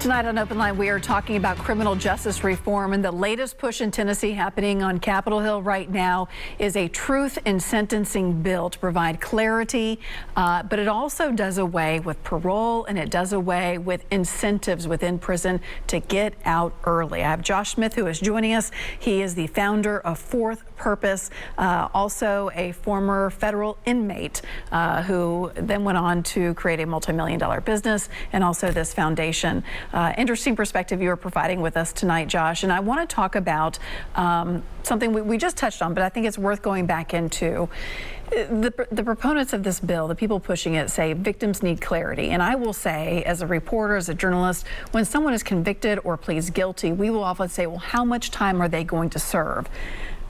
Tonight on Open Line, we are talking about criminal justice reform, and the latest push in Tennessee happening on Capitol Hill right now is a truth in sentencing bill to provide clarity, but it also does away with parole, and it does away with incentives within prison to get out early. I have Josh Smith, who is joining us. He is the founder of Fourth Purpose, also a former federal inmate who then went on to create a multi-million-dollar business and also this foundation. Interesting perspective you are providing with us tonight, Josh. And I want to talk about something we just touched on, but I think it's worth going back into. The proponents of this bill, the people pushing it, say victims need clarity. And I will say, as a reporter, as a journalist, when someone is convicted or pleads guilty, we will often say, well, how much time are they going to serve?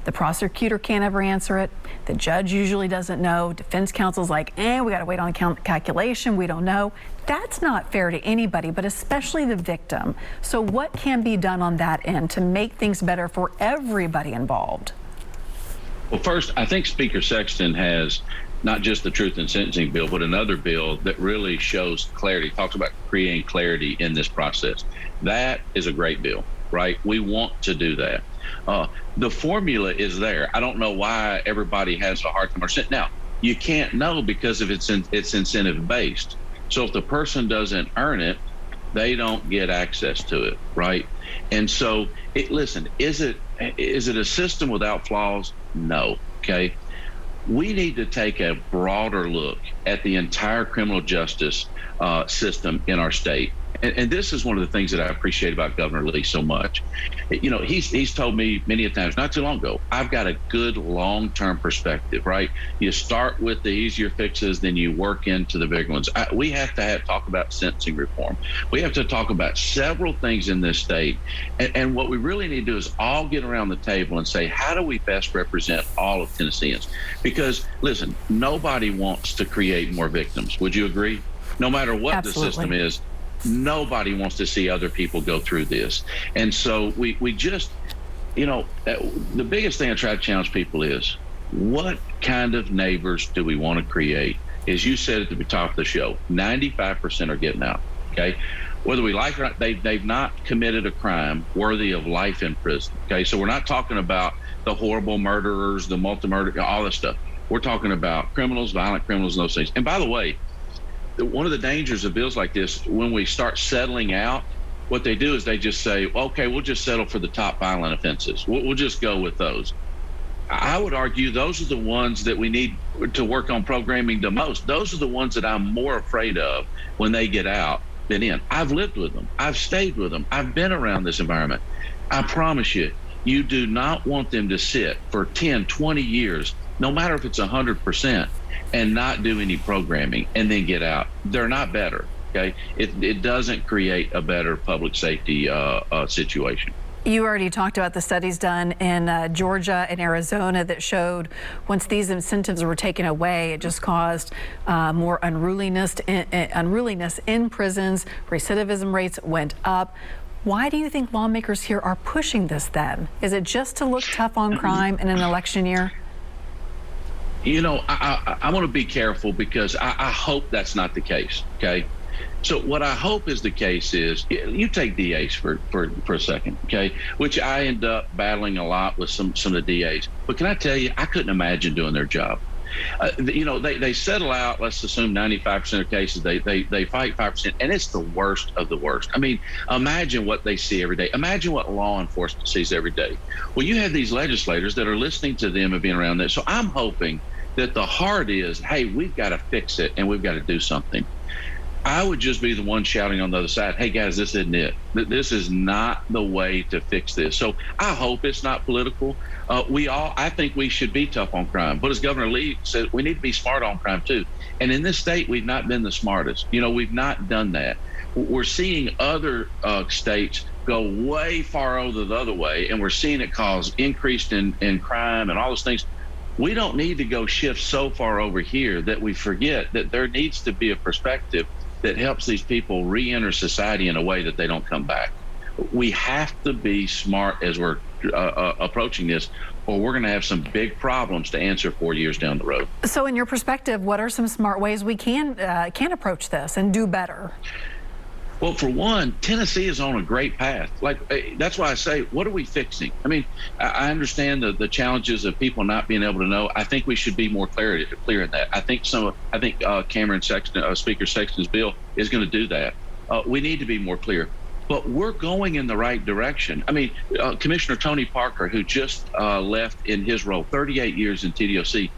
The prosecutor can't ever answer it. The judge usually doesn't know. Defense counsel's like, we got to wait on the calculation. We don't know. That's not fair to anybody, but especially the victim. So what can be done on that end to make things better for everybody involved? Well, first, I think Speaker Sexton has not just the truth in sentencing bill, but another bill that really shows clarity, talks about creating clarity in this process. That is a great bill, right? We want to do that. The formula is there. I don't know why everybody has a hard time. Now, you can't know because of it's incentive based. So if the person doesn't earn it, they don't get access to it, right? And so, listen, is it a system without flaws? No, okay? We need to take a broader look at the entire criminal justice system in our state. And this is one of the things that I appreciate about Governor Lee so much. You know, he's told me many a times, not too long ago, I've got a good long-term perspective, right? You start with the easier fixes, then you work into the big ones. We have to talk about sentencing reform. We have to talk about several things in this state. And what we really need to do is all get around the table and say, how do we best represent all of Tennesseans? Because, listen, nobody wants to create more victims. Would you agree? No matter what Absolutely. The system is. Nobody wants to see other people go through this. And so we just, you know, the biggest thing I try to challenge people is, what kind of neighbors do we want to create? As you said at the top of the show, 95% are getting out, okay? Whether we like it or not, they've not committed a crime worthy of life in prison, okay? So we're not talking about the horrible murderers, the multi-murder, all this stuff. We're talking about criminals, violent criminals, and those things. And by the way, one of the dangers of bills like this, when we start settling out, what they do is they just say, okay, we'll just settle for the top violent offenses. We'll just go with those. I would argue those are the ones that we need to work on programming the most. Those are the ones that I'm more afraid of when they get out than in. I've lived with them. I've stayed with them. I've been around this environment. I promise you, you do not want them to sit for 10, 20 years, no matter if it's 100%, and not do any programming and then get out. They're not better, okay? It doesn't create a better public safety situation. You already talked about the studies done in Georgia and Arizona that showed once these incentives were taken away, it just caused more unruliness in prisons. Recidivism rates went up. Why do you think lawmakers here are pushing this then? Is it just to look tough on crime in an election year? You know, I want to be careful because I hope that's not the case, okay? So what I hope is the case is, you take DAs for a second, okay? Which I end up battling a lot with some of the DAs. But can I tell you, I couldn't imagine doing their job. You know, they settle out, let's assume 95% of cases, they fight 5%, and it's the worst of the worst. I mean, imagine what they see every day. Imagine what law enforcement sees every day. Well, you have these legislators that are listening to them and being around that. So I'm hoping that the heart is, hey, we've got to fix it and we've got to do something. I would just be the one shouting on the other side, hey guys, this isn't it. This is not the way to fix this. So I hope it's not political. I think we should be tough on crime. But as Governor Lee said, we need to be smart on crime too. And in this state, we've not been the smartest. You know, we've not done that. We're seeing other states go way far over the other way, and we're seeing it cause increase in crime and all those things. We don't need to go shift so far over here that we forget that there needs to be a perspective that helps these people re-enter society in a way that they don't come back. We have to be smart as we're approaching this, or we're going to have some big problems to answer 4 years down the road. So in your perspective, what are some smart ways we can approach this and do better? Well, for one, Tennessee is on a great path. That's why I say, what are we fixing? I mean, I understand the challenges of people not being able to know. I think we should be more clear in that. I think Cameron Sexton, Speaker Sexton's bill is going to do that. We need to be more clear. But we're going in the right direction. I mean, Commissioner Tony Parker, who just left in his role, 38 years in TDOC,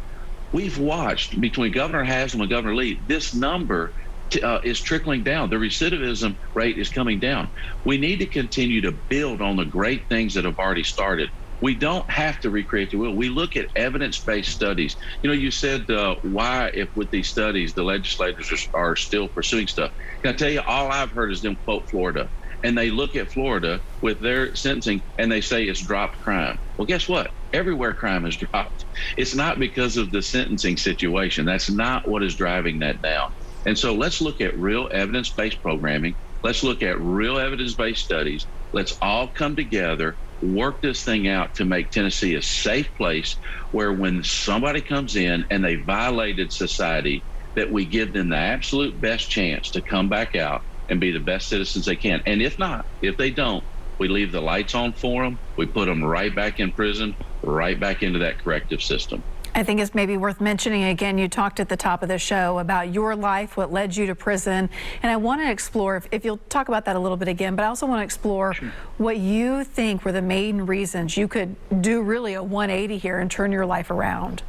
we've watched between Governor Haslam and Governor Lee, this number is trickling down. The recidivism rate is coming down. We need to continue to build on the great things that have already started. We don't have to recreate the wheel. We look at evidence-based studies. You know, you said why, if with these studies, the legislators are still pursuing stuff. Can I tell you, all I've heard is them quote Florida. And they look at Florida with their sentencing and they say it's dropped crime. Well, guess what? Everywhere crime is dropped. It's not because of the sentencing situation. That's not what is driving that down. And so let's look at real evidence-based programming. Let's look at real evidence-based studies. Let's all come together, work this thing out to make Tennessee a safe place where when somebody comes in and they violated society, that we give them the absolute best chance to come back out and be the best citizens they can. And if not, if they don't, we leave the lights on for them. We put them right back in prison, right back into that corrective system. I think it's maybe worth mentioning again, you talked at the top of the show about your life, what led you to prison. And I want to explore, if you'll talk about that a little bit again, but I also want to explore what you think were the main reasons you could do really a 180 here and turn your life around.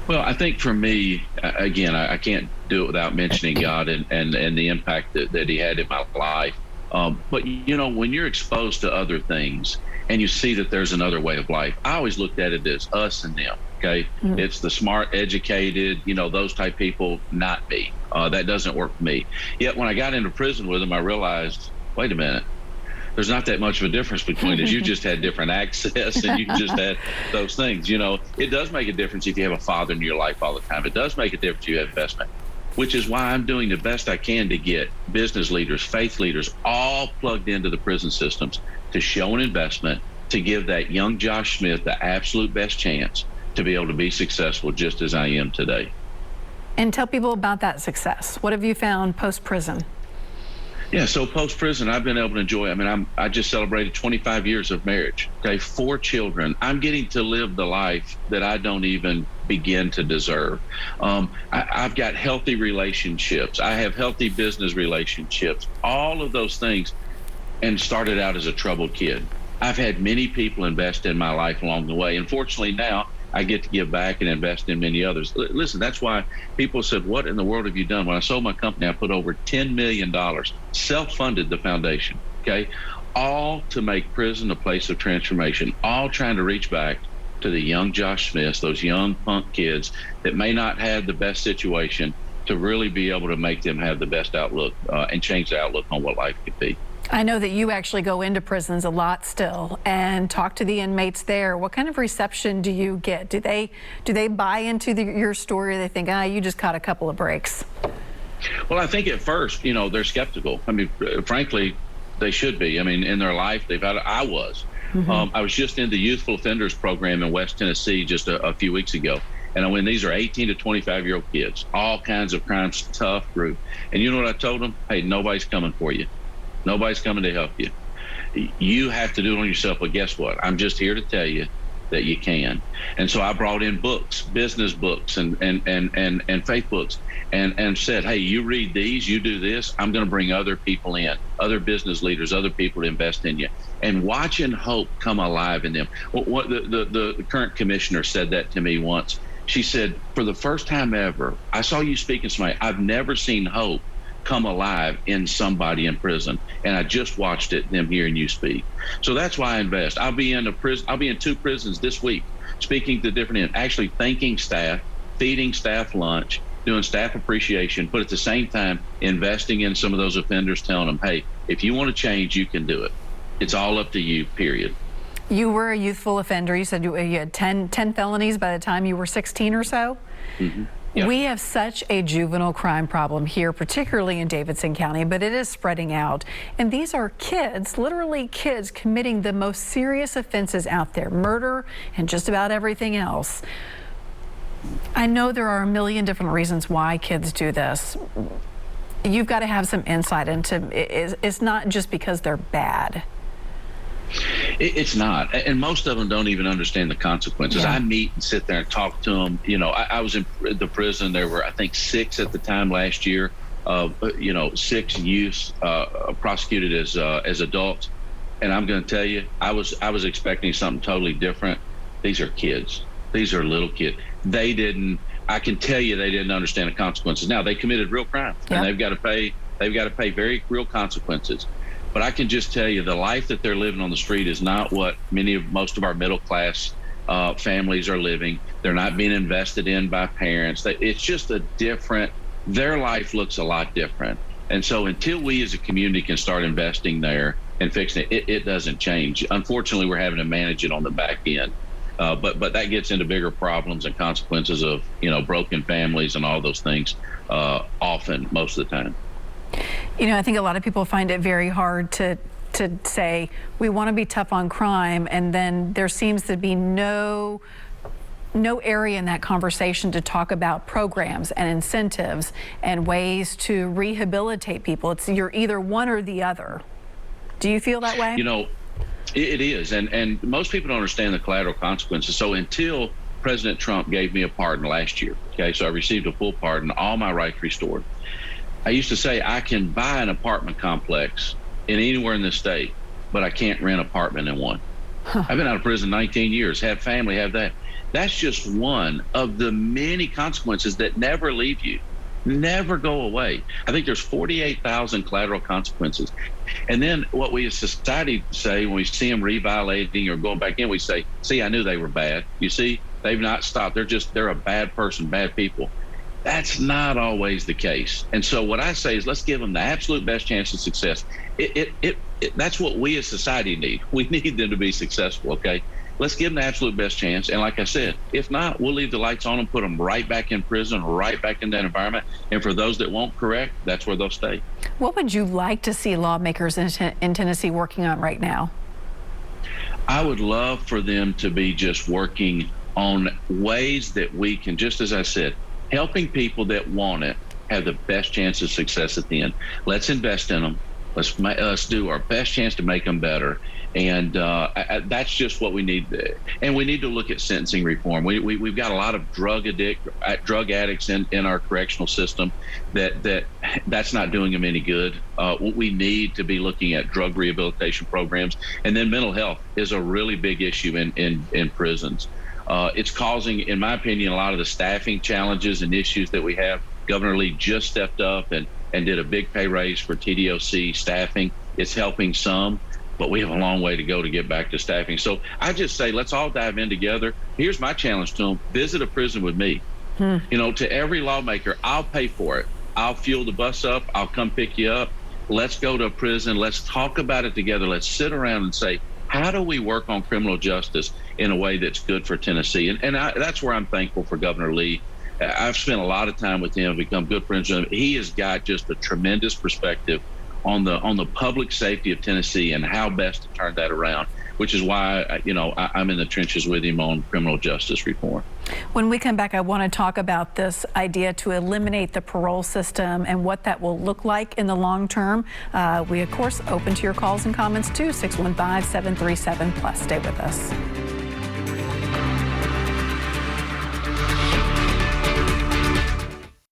Well, I think for me, again, I can't do it without mentioning God and the impact that he had in my life. But, you know, when you're exposed to other things and you see that there's another way of life, I always looked at it as us and them. Okay. Mm-hmm. It's the smart, educated, you know, those type people, not me. That doesn't work for me. Yet when I got into prison with them, I realized, wait a minute. There's not that much of a difference between us. You just had different access and you just had those things. You know, it does make a difference if you have a father in your life all the time. It does make a difference if you have investment, which is why I'm doing the best I can to get business leaders, faith leaders, all plugged into the prison systems to show an investment, to give that young Josh Smith the absolute best chance to be able to be successful just as I am today. And tell people about that success. What have you found post-prison? Yeah, so post-prison, I've been able to enjoy. I mean, I just celebrated 25 years of marriage. Okay, 4 children. I'm getting to live the life that I don't even begin to deserve. I've got healthy relationships. I have healthy business relationships. All of those things, and started out as a troubled kid. I've had many people invest in my life along the way, and fortunately now I get to give back and invest in many others. Listen, that's why people said, what in the world have you done? When I sold my company, I put over $10 million, self-funded the foundation, okay? All to make prison a place of transformation, all trying to reach back to the young Josh Smiths, those young punk kids that may not have the best situation, to really be able to make them have the best outlook and change the outlook on what life could be. I know that you actually go into prisons a lot still and talk to the inmates there. What kind of reception do you get? Do they buy into your story? Or they think, you just caught a couple of breaks? Well, I think at first, you know, they're skeptical. I mean, frankly, they should be. I mean, in their life, I was. Mm-hmm. I was just in the youthful offenders program in West Tennessee just a few weeks ago. And when these are 18 to 25-year-old kids, all kinds of crimes, tough group. And you know what I told them? Hey, nobody's coming for you. Nobody's coming to help you. You have to do it on yourself. But guess what? I'm just here to tell you that you can. And so I brought in books, business books and faith books, and said, hey, you read these, you do this. I'm going to bring other people in, other business leaders, other people to invest in you, and watching hope come alive in them. What the current commissioner said that to me once. She said, for the first time ever, I saw you speaking to somebody. I've never seen hope come alive in somebody in prison, and I just watched it, them hearing you speak. So that's why I invest. I'll be in 2 prisons this week, speaking to different, actually thanking staff, feeding staff lunch, doing staff appreciation, but at the same time investing in some of those offenders, telling them, hey, if you want to change, you can do it. It's all up to you, period. You were a youthful offender. You said you had 10 felonies by the time you were 16 or so. Mm-hmm. Yeah. We have such a juvenile crime problem here, particularly in Davidson County, but it is spreading out. And these are kids, literally kids, committing the most serious offenses out there, murder and just about everything else. I know there are a million different reasons why kids do this. You've got to have some insight into it's not just because they're bad. It's not, and most of them don't even understand the consequences. Yeah. I meet and sit there and talk to them. I was in the prison. There were, I think, 6 at the time last year. 6 youths prosecuted as adults, and I'm going to tell you, I was expecting something totally different. These are kids. These are little kids. They didn't. I can tell you, they didn't understand the consequences. Now they committed real crimes, and they've got to pay. They've got to pay very real consequences. But I can just tell you, the life that they're living on the street is not what most of our middle class families are living. They're not being invested in by parents. It's just a different. Their life looks a lot different. And so until we as a community can start investing there and fixing it, it doesn't change. Unfortunately, we're having to manage it on the back end. But that gets into bigger problems and consequences of broken families and all those things often, most of the time. I think a lot of people find it very hard to say we want to be tough on crime, and then there seems to be no area in that conversation to talk about programs and incentives and ways to rehabilitate people. You're either one or the other. Do you feel that way? It is, and most people don't understand the collateral consequences. So until President Trump gave me a pardon last year, so I received a full pardon, all my rights restored. I used to say I can buy an apartment complex anywhere in the state, but I can't rent an apartment in one. I've been out of prison 19 years, have family, have that. That's just one of the many consequences that never leave you, never go away. I think there's 48,000 collateral consequences. And then what we as society say when we see them re-violating or going back in, we say, see, I knew they were bad. You see, they've not stopped. They're a bad person, bad people. That's not always the case. And so what I say is let's give them the absolute best chance of success. That's what we as society need. We need them to be successful, okay? Let's give them the absolute best chance. And like I said, if not, we'll leave the lights on and put them right back in prison, right back in that environment. And for those that won't correct, that's where they'll stay. What would you like to see lawmakers in Tennessee working on right now? I would love for them to be just working on ways that we can, just as I said, helping people that want it have the best chance of success at the end. Let's invest in them. Let's do our best chance to make them better. And that's just what we need. And we need to look at sentencing reform. We've got a lot of drug addicts in our correctional system that's not doing them any good. We need to be looking at drug rehabilitation programs. And then mental health is a really big issue in prisons. It's causing, in my opinion, a lot of the staffing challenges and issues that we have. Governor Lee just stepped up and did a big pay raise for TDOC staffing. It's helping some, but we have a long way to go to get back to staffing. So I just say, let's all dive in together. Here's my challenge to them. Visit a prison with me. To every lawmaker, I'll pay for it. I'll fuel the bus up. I'll come pick you up. Let's go to a prison. Let's talk about it together. Let's sit around and say, how do we work on criminal justice in a way that's good for Tennessee? And that's where I'm thankful for Governor Lee. I've spent a lot of time with him, become good friends with him. He has got just a tremendous perspective on the public safety of Tennessee and how best to turn that around, which is why I'm in the trenches with him on criminal justice reform. When we come back, I want to talk about this idea to eliminate the parole system and what that will look like in the long term. We, of course, open to your calls and comments too, 615-737+. Stay with us.